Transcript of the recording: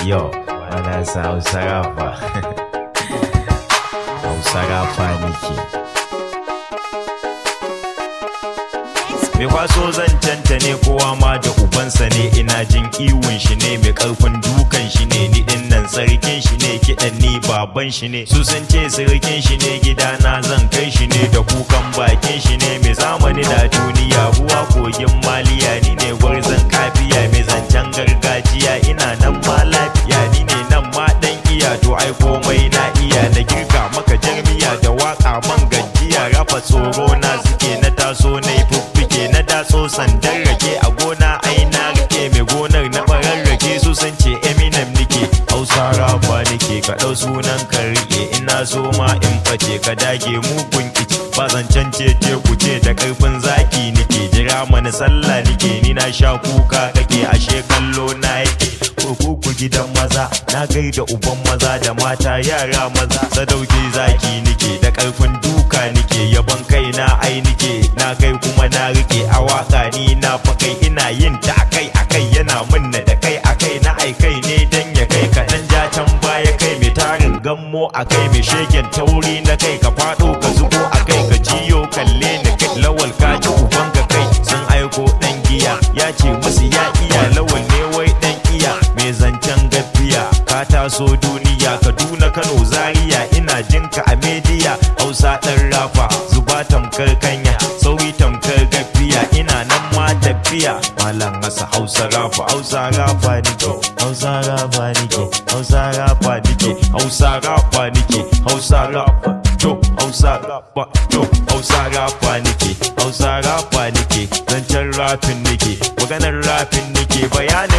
Yo, ana sa Hausa rafa. Hausa rafa nike. Me kwaso zancenta ne kowa ma da ubansa ne, ina jin iwun shi ne, mai karfin dukan shi ne, ni din nan sarkin shi ne, kiɗan ni baban shi ne, su sun ce sarkin shi ne, gidana zan kai shi ne, da kukan bakin shi ne, mai zamani da duniya, ruwa kogin maliya, ni ne gwarzon kafiya, mai zancen gargajiya, ina nan ma lafiya, ni ne nan ma dan iya, to ai komai na iya, na girka maka jarmiya da waka man gajiya, rafa tsoro na suke, na taso na yi fuffuke, na datso sandan rake a gona ai na rike, mai gonar na barar rake, su sun ce Eminem nike, Hausa rafa nike, ka ɗau sunan ka rike, ina so ma in face ka dage mugun ici, ba zancen cece ku ce da karfin zaki nike, jira mana sallah nike, ni na sha kuka kake, ashe kallo na yake, kurkuku gidan maza, na gaida uban maza da mata yara maza, sadauki zaki nike, da karfin duka nike, yabon kai na ai nike, na kai kuma na rike, a waka ni na fakai, ina yin ta akai akai, yana munna da kai akai, na aikai ne dan ya kai, kaɗan ja can baya kai, mai tarin gammo akai, mai shegen tauri na kai, ka faɗo ka zubo akai, ka jiyo kalle ni kai, lawal ka ci uban ka kai, sun aiko ɗan giya, ya ce musu ya iya, lawal ne wai ɗan iya, mai zancen gafiya, ka taso duniya, Kaduna Kano Zaria, ina jinka a media, Hausa ɗan rafa, zuba tamkar kanya, sauri tamkar gafiya, ina nan ma tafiya, malam masa Hausa rafa nike, Hausa rafa nike, Hausa rafa nike, Hausa rafa nike, Hausa rafa to, Hausa rafa to, Hausa rafa nike, Hausa rafa nike, zancen rafin nike, maganar rafin nike, bayanin